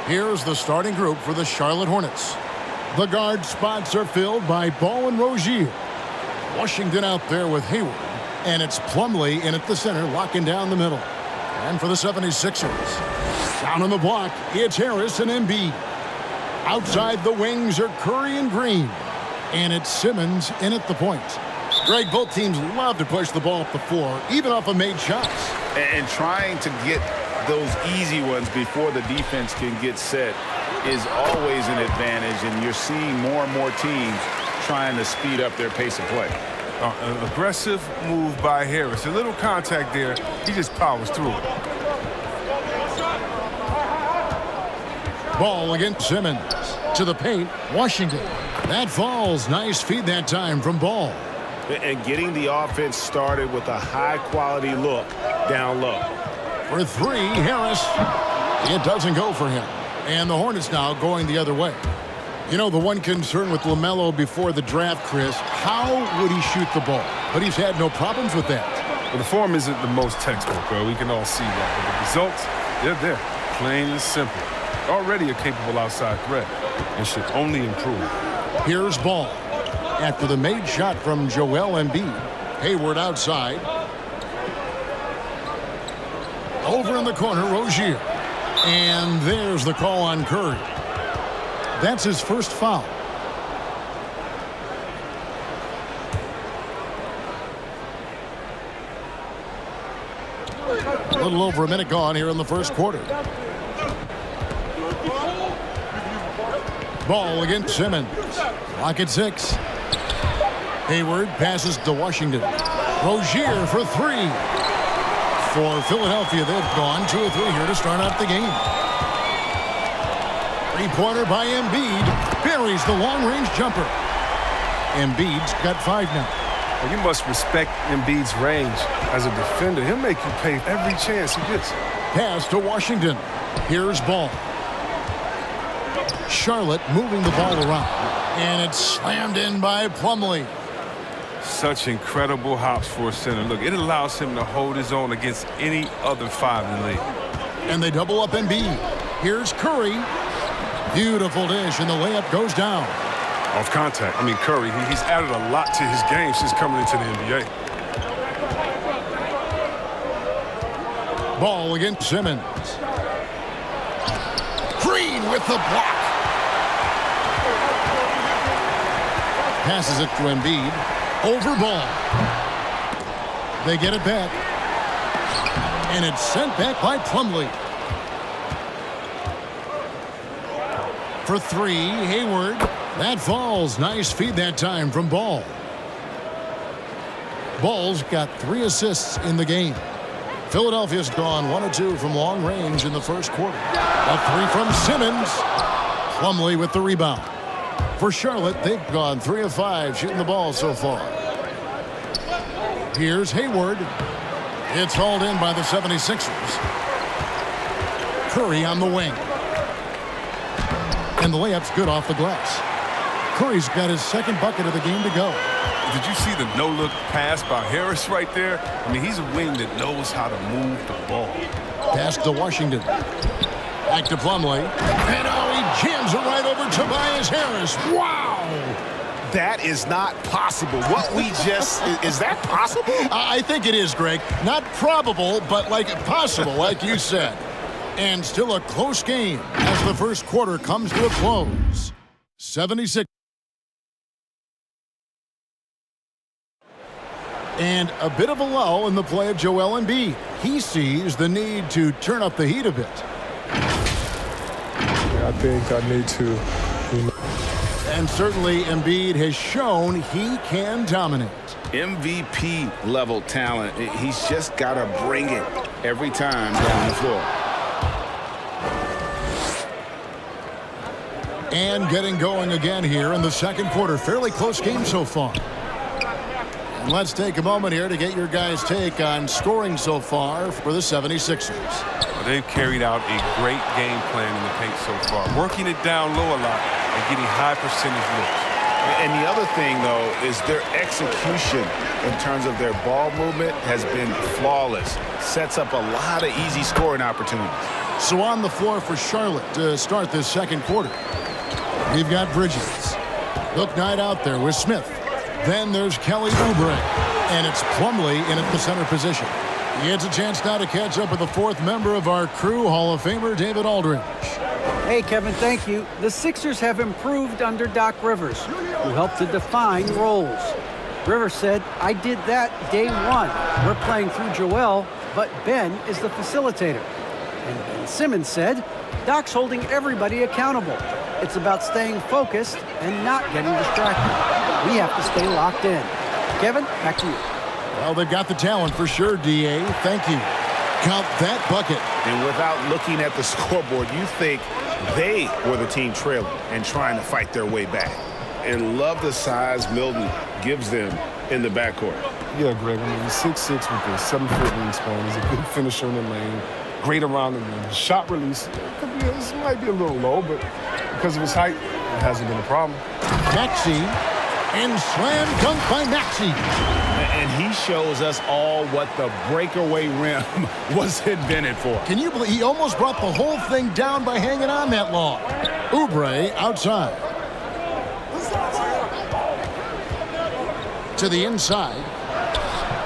Here's the starting group for the Charlotte Hornets. The guard spots are filled by Ball and Rozier. Washington out there with Hayward. And it's Plumlee in at the center, locking down the middle. And for the 76ers, down on the block, it's Harris and Embiid. Outside the wings are Curry and Green. And it's Simmons in at the point. Greg, both teams love to push the ball up the floor, even off of made shots. And trying to get those easy ones before the defense can get set is always an advantage, and you're seeing more and more teams trying to speed up their pace of play. An aggressive move by Harris. A little contact there. He just powers through it. Ball against Simmons. To the paint, Washington. That falls. Nice feed that time from Ball. And getting the offense started with a high-quality look down low. For three, Harris. It doesn't go for him. And the Hornets now going the other way. You know, the one concern with LaMelo before the draft, Chris, how would he shoot the ball? But he's had no problems with that. Well, the form isn't the most textbook, bro. We can all see that. But the results, they're there. Plain and simple. Already a capable outside threat and should only improve. Here's Ball. After the made shot from Joel Embiid. Hayward outside. Over in the corner, Rozier. And there's the call on Curry. That's his first foul. A little over a minute gone here in the first quarter. Ball against Simmons. Clock at 6. Hayward passes to Washington. Rozier for three. For Philadelphia, they've gone 2 or 3 here to start out the game. Three-pointer by Embiid. Buries the long-range jumper. Embiid's got 5 now. Well, you must respect Embiid's range as a defender. He'll make you pay every chance he gets. Pass to Washington. Here's Ball. Charlotte moving the ball around. And it's slammed in by Plumlee. Such incredible hops for a center. Look, it allows him to hold his own against any other 5 in the league. And they double up Embiid. Here's Curry. Beautiful dish, and the layup goes down. Off contact. I mean, Curry, he's added a lot to his game since coming into the NBA. Ball against Simmons. Green with the block. Passes it to Embiid. Over Ball. They get it back. And it's sent back by Plumlee. For three, Hayward. That falls. Nice feed that time from Ball. Ball's got 3 assists in the game. Philadelphia's gone 1 of 2 from long range in the first quarter. A 3 from Simmons. Plumlee with the rebound. For Charlotte, they've gone 3 of 5 shooting the ball so far. Here's Hayward. It's hauled in by the 76ers. Curry on the wing. And the layup's good off the glass. Curry's got his 2nd bucket of the game to go. Did you see the no-look pass by Harris right there? I mean, he's a wing that knows how to move the ball. Pass to Washington. Back to Plumlee. And now he jams it right over Tobias Harris. Wow! That is not possible. What we just... is that possible? I think it is, Greg. Not probable, but like possible, like you said. And still a close game as the first quarter comes to a close. 76. And a bit of a lull in the play of Joel Embiid. He sees the need to turn up the heat a bit. I think I need to. And certainly Embiid has shown he can dominate. MVP level talent. He's just got to bring it every time down the floor. And getting going again here in the second quarter. Fairly close game so far. And let's take a moment here to get your guys' take on scoring so far for the 76ers. Well, they've carried out a great game plan in the paint so far, working it down low a lot and getting high percentage looks. And the other thing, though, is their execution in terms of their ball movement has been flawless. Sets up a lot of easy scoring opportunities. So on the floor for Charlotte to start this second quarter. We've got Bridges. Look Knight out there with Smith. Then there's Kelly Oubre. And it's Plumlee in at the center position. He gets a chance now to catch up with the fourth member of our crew, Hall of Famer David Aldridge. Hey, Kevin, thank you. The Sixers have improved under Doc Rivers, who helped to define roles. Rivers said, I did that day one. We're playing through Joel, but Ben is the facilitator. And Ben Simmons said, Doc's holding everybody accountable. It's about staying focused and not getting distracted. We have to stay locked in. Kevin, back to you. Well, they've got the talent for sure, D.A. Thank you. Count that bucket. And without looking at the scoreboard, you think they were the team trailing and trying to fight their way back. And love the size Milton gives them in the backcourt. Yeah, Greg, I mean, he's 6'6" with a 7-foot wingspan. He's a good finisher in the lane, great around the rim. Shot release, this might be a little low, but because of his height, it hasn't been a problem. Maxey, and slam dunk by Maxey. And he shows us all what the breakaway rim was invented for. Can you believe he almost brought the whole thing down by hanging on that long? Oubre outside. To the inside.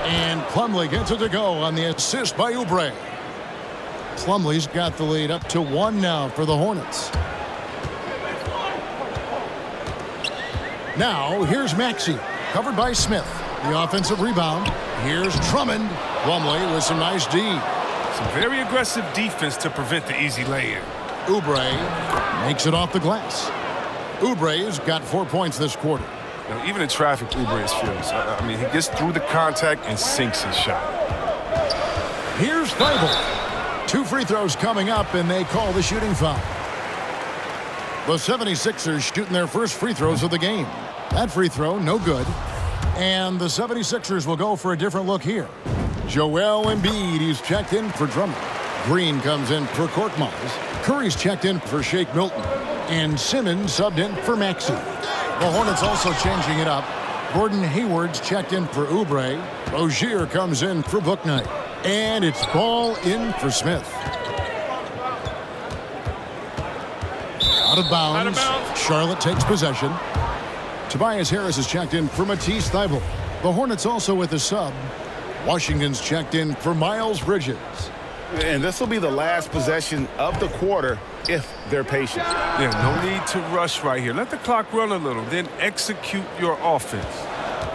And Plumlee gets it to go on the assist by Oubre. Plumlee's got the lead up to 1 now for the Hornets. Now, here's Maxey, covered by Smith. The offensive rebound. Here's Drummond. Plumlee with some nice D. Some very aggressive defense to prevent the easy lay-in. Oubre makes it off the glass. Oubre's got 4 points this quarter. Now, even in traffic, Oubre is fearless. I mean, he gets through the contact and sinks his shot. Here's Thybulle. 2 free throws coming up, and they call the shooting foul. The 76ers shooting their first free throws of the game. That free throw, no good. And the 76ers will go for a different look here. Joel Embiid, he's checked in for Drummond. Green comes in for Korkmaz. Curry's checked in for Shake Milton. And Simmons subbed in for Maxey. The Hornets also changing it up. Gordon Hayward's checked in for Oubre. Rozier comes in for Bouknight. And it's ball in for Smith. Out of bounds. Charlotte takes possession. Tobias Harris is checked in for Matisse Thybulle. The Hornets also with a sub. Washington's checked in for Miles Bridges. And this will be the last possession of the quarter if they're patient. Yeah, no need to rush right here. Let the clock run a little, then execute your offense.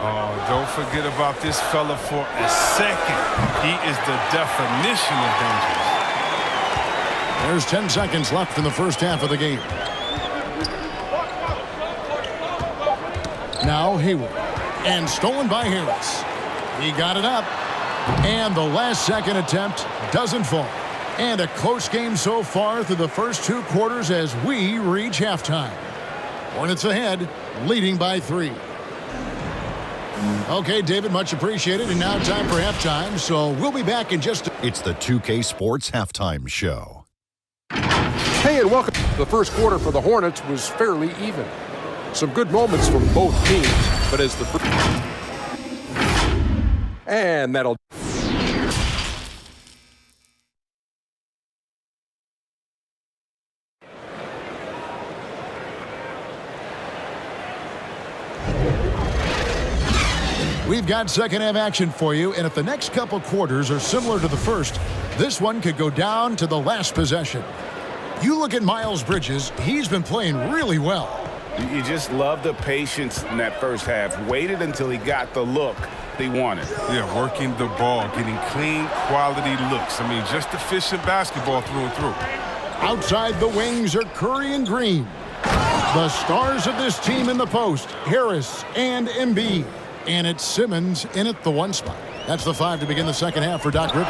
Oh, don't forget about this fella for a second. He is the definition of dangerous. There's 10 seconds left in the first half of the game. Now Hayward. And stolen by Harris. He got it up. And the last second attempt doesn't fall. And a close game so far through the first 2 quarters as we reach halftime. Hornets ahead, leading by 3. Okay, David, much appreciated. And now time for halftime, so we'll be back in just a... It's the 2K Sports Halftime Show. Hey, and welcome. The first quarter for the Hornets was fairly even. Some good moments from both teams, but as the... And that'll... We've got second half action for you, and if the next couple quarters are similar to the first, this one could go down to the last possession. You look at Miles Bridges, he's been playing really well. You just love the patience in that first half. Waited until he got the look he wanted. Yeah, working the ball, getting clean, quality looks. I mean, just efficient basketball through and through. Outside the wings are Curry and Green. The stars of this team in the post, Harris and Embiid. And it's Simmons in at the 1 spot. That's the 5 to begin the second half for Doc Rivers.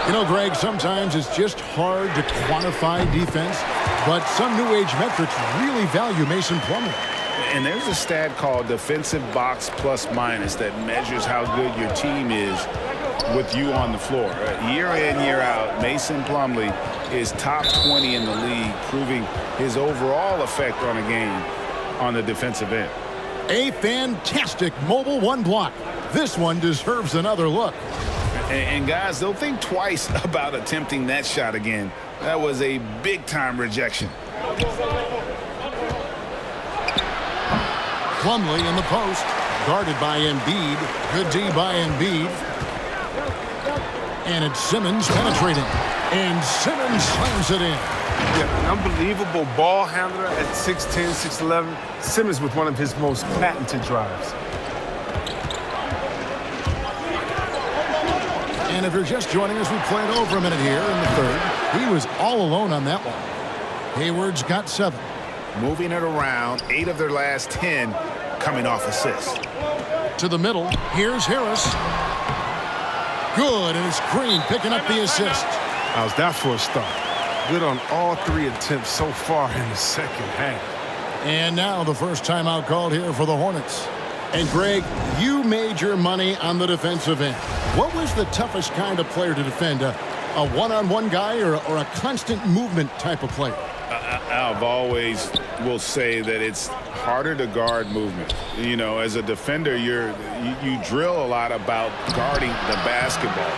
You know, Greg, sometimes it's just hard to quantify defense, but some new age metrics really value Mason Plumlee. And there's a stat called defensive box plus minus that measures how good your team is with you on the floor. Year in, year out, Mason Plumlee is top 20 in the league, proving his overall effect on a game on the defensive end. A fantastic mobile 1 block. This one deserves another look. And guys, they'll think twice about attempting that shot again. That was a big-time rejection. Plumlee in the post, guarded by Embiid. Good D by Embiid. And it's Simmons penetrating. And Simmons slams it in. Yeah, an unbelievable ball handler at 6'10", 6'11". Simmons with one of his most patented drives. And if you're just joining us, we played over a minute here in the third. He was all alone on that one. Hayward's got 7. Moving it around, 8 of their last 10 coming off assists. To the middle, here's Harris. Good, and it's Green picking up the assist. How's that for a start? Good on all 3 attempts so far in the second half. And now the first timeout called here for the Hornets. And Greg, you made your money on the defensive end. What was the toughest kind of player to defend? A one-on-one guy or a constant movement type of player? I've always will say that it's harder to guard movement. You know, as a defender, you drill a lot about guarding the basketball.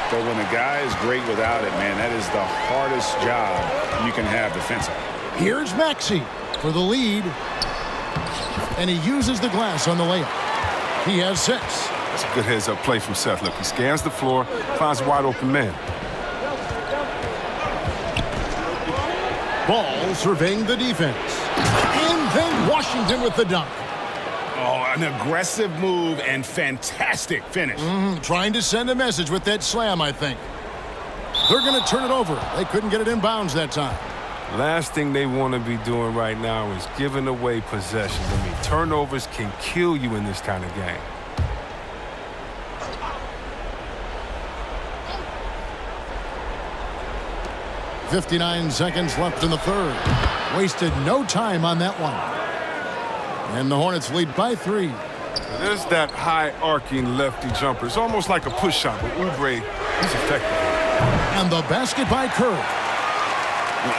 But when a guy is great without it, man, that is the hardest job you can have defensively. Here's Maxey for the lead. And he uses the glass on the layup. He has 6. That's a good heads-up play from Seth. Look, he scans the floor, finds a wide-open man. Ball surveying the defense. And then Washington with the dunk. Oh, an aggressive move and fantastic finish. Trying to send a message with that slam, I think. They're going to turn it over. They couldn't get it in bounds that time. Last thing they want to be doing right now is giving away possessions. I mean, turnovers can kill you in this kind of game. .59 seconds left in the third. Wasted no time on that one. And the Hornets lead by 3. There's that high arcing lefty jumper. It's almost like a push shot, but Oubre, he's effective. And the basket by Curry.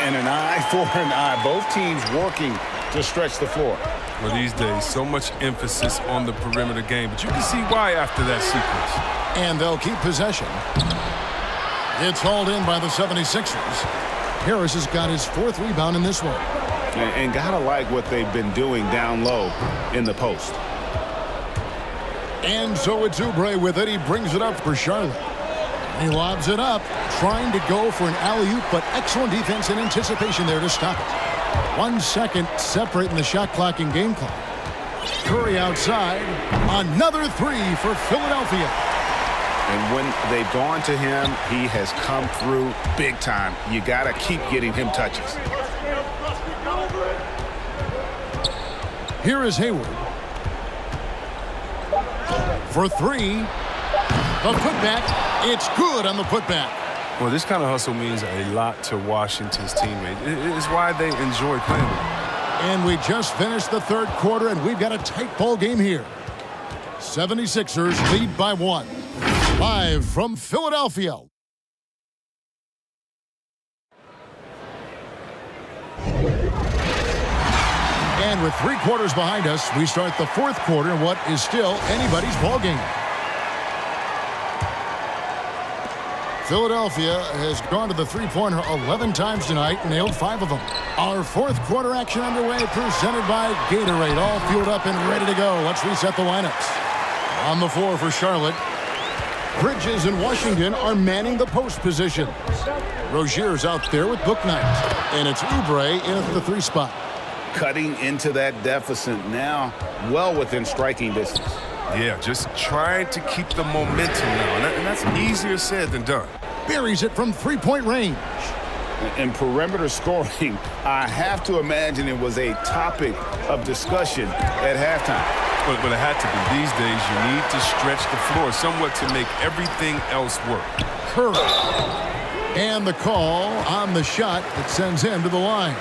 And an eye for an eye. Both teams working to stretch the floor. Well, these days, so much emphasis on the perimeter game, but you can see why after that sequence. And they'll keep possession. It's hauled in by the 76ers. Harris has got his 4th rebound in this one. And gotta like what they've been doing down low in the post. And so it's Oubre with it. He brings it up for Charlotte. He lobs it up, trying to go for an alley-oop, but excellent defense and anticipation there to stop it. 1 second separating the shot clock and game clock. Curry outside. Another 3 for Philadelphia. And when they've gone to him, he has come through big time. You got to keep getting him touches. Here is Hayward. For 3. The putback. It's good on the putback. Well, this kind of hustle means a lot to Washington's teammates. It's why they enjoy playing with him. And we just finished the third quarter, and we've got a tight ball game here. 76ers lead by 1. Live from Philadelphia. And with 3 quarters behind us, we start the 4th quarter in what is still anybody's ball game. Philadelphia has gone to the three-pointer 11 times tonight, nailed 5 of them. Our 4th quarter action underway, presented by Gatorade, all fueled up and ready to go. Let's reset the lineups. On the floor for Charlotte, Bridges and Washington are manning the post positions. Rozier's out there with Bouknight, and it's Oubre in at the 3 spot. Cutting into that deficit now, well within striking distance. Yeah, just trying to keep the momentum now, and that's easier said than done. Buries it from 3-point range. In perimeter scoring, I have to imagine it was a topic of discussion at halftime. But it had to be. These days, you need to stretch the floor somewhat to make everything else work. Curry. And the call on the shot that sends him to the line.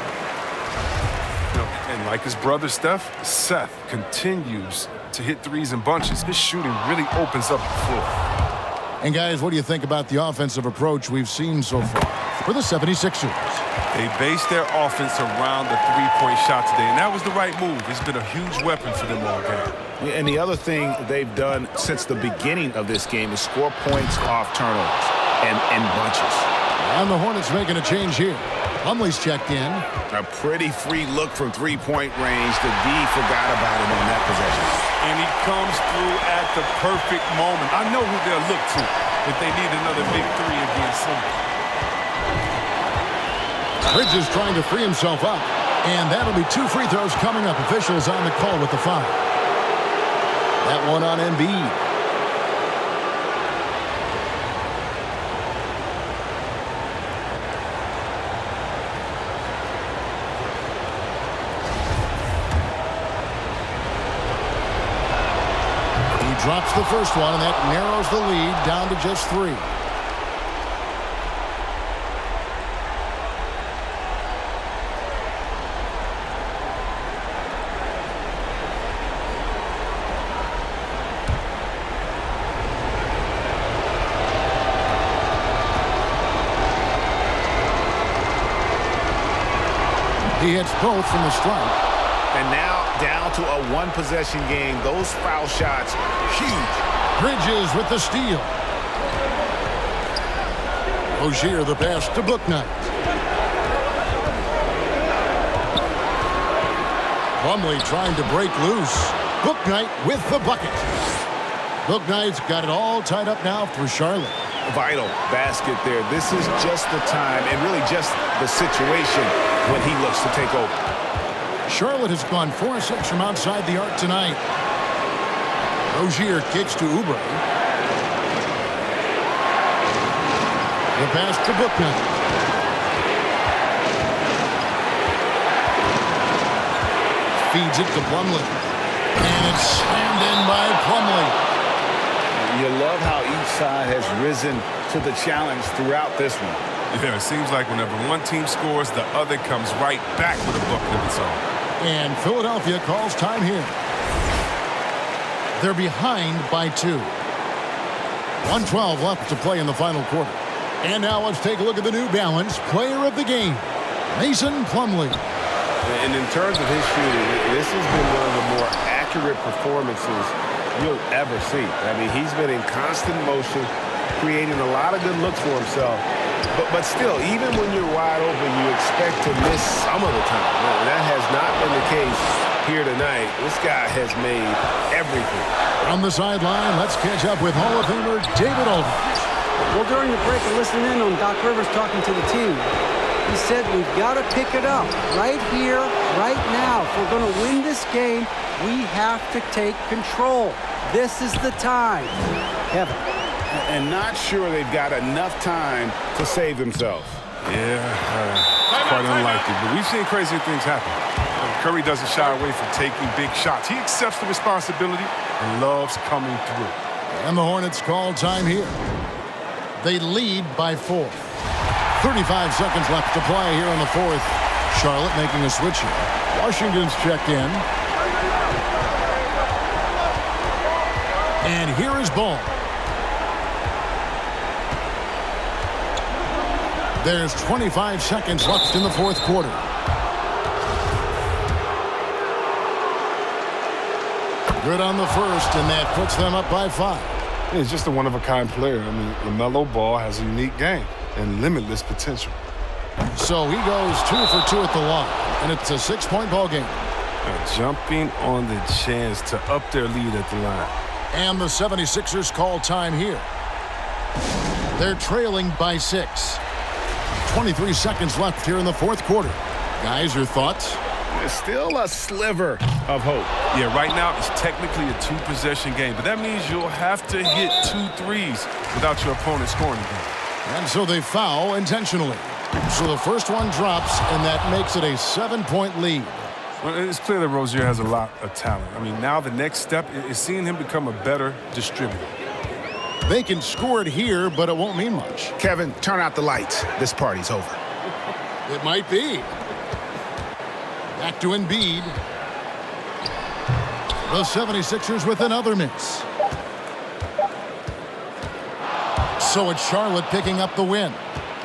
And like his brother Seth continues to hit threes in bunches. His shooting really opens up the floor. And guys, what do you think about the offensive approach we've seen so far? for the 76ers. They based their offense around the three-point shot today, and that was the right move. It's been a huge weapon for them all game. And the other thing they've done since the beginning of this game is score points off turnovers and bunches. And the Hornets making a change here. Plumlee's checked in. A pretty free look from three-point range. The D forgot about him on that possession. And he comes through at the perfect moment. I know who they'll look to if they need another big three against somebody. Bridges trying to free himself up. And that'll be 2 free throws coming up. Officials on the call with the foul. That one on Embiid. He drops the first one, and that narrows the lead down to just 3. He hits both from the stripe. And now down to a one-possession game. Those foul shots, huge. Bridges with the steal. Rozier the pass to Bouknight. Plumlee trying to break loose. Bouknight with the bucket. Bouknight's got it all tied up now for Charlotte. Vital basket there. This is just the time and really just the situation when he looks to take over. Charlotte has gone 4-6 from outside the arc tonight. Rozier kicks to Oubre. The pass to Bouknight. Feeds it to Plumlee. And it's slammed in by Plumlee. You love how each side has risen to the challenge throughout this one. Yeah, it seems like whenever one team scores, the other comes right back with a bucket of its own. And Philadelphia calls time here. They're behind by 2. 1:12 left to play in the final quarter. And now let's take a look at the New Balance player of the game, Mason Plumlee. And in terms of his shooting, this has been one of the more accurate performances you'll ever see. I mean, he's been in constant motion, creating a lot of good looks for himself. But still, even when you're wide open, you expect to miss some of the time. And that has not been the case here tonight. This guy has made everything. On the sideline, let's catch up with Hall of Famer David Aldridge. Well, during the break, I listened in on Doc Rivers talking to the team. He said we've got to pick it up right here, right now. If we're going to win this game, we have to take control. This is the time. Kevin. And not sure they've got enough time to save themselves. Yeah, quite unlikely. But we've seen crazier things happen. Curry doesn't shy away from taking big shots. He accepts the responsibility and loves coming through. And the Hornets call time here. They lead by 4. 35 seconds left to play here in the fourth. Charlotte making a switch here. Washington's checked in. And here is Ball. There's 25 seconds left in the fourth quarter. Good on the first, and that puts them up by 5. He's just a one-of-a-kind player. I mean, LaMelo Ball has a unique game and limitless potential. So he goes 2 for 2 at the line, and it's a 6-point ball game. Jumping on the chance to up their lead at the line. And the 76ers call time here. They're trailing by 6. 23 seconds left here in the fourth quarter. Guys, your thoughts? There's still a sliver of hope. Yeah, right now it's technically a 2-possession game, but that means you'll have to hit 2 threes without your opponent scoring again. And so they foul intentionally. So the first one drops, and that makes it a 7-point lead. Well, it's clear that Rozier has a lot of talent. I mean, now the next step is seeing him become a better distributor. They can score it here, but it won't mean much. Kevin, turn out the lights. This party's over. It might be. Back to Embiid. The 76ers with another miss. So it's Charlotte picking up the win.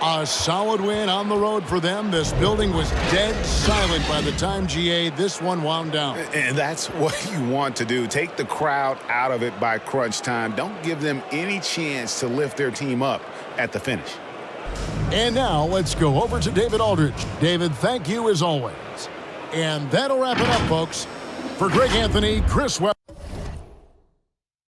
A solid win on the road for them. This building was dead silent by the time, GA, this one wound down. And that's what you want to do. Take the crowd out of it by crunch time. Don't give them any chance to lift their team up at the finish. And now let's go over to David Aldridge. David, thank you as always. And that'll wrap it up, folks. For Greg Anthony, Chris Webb.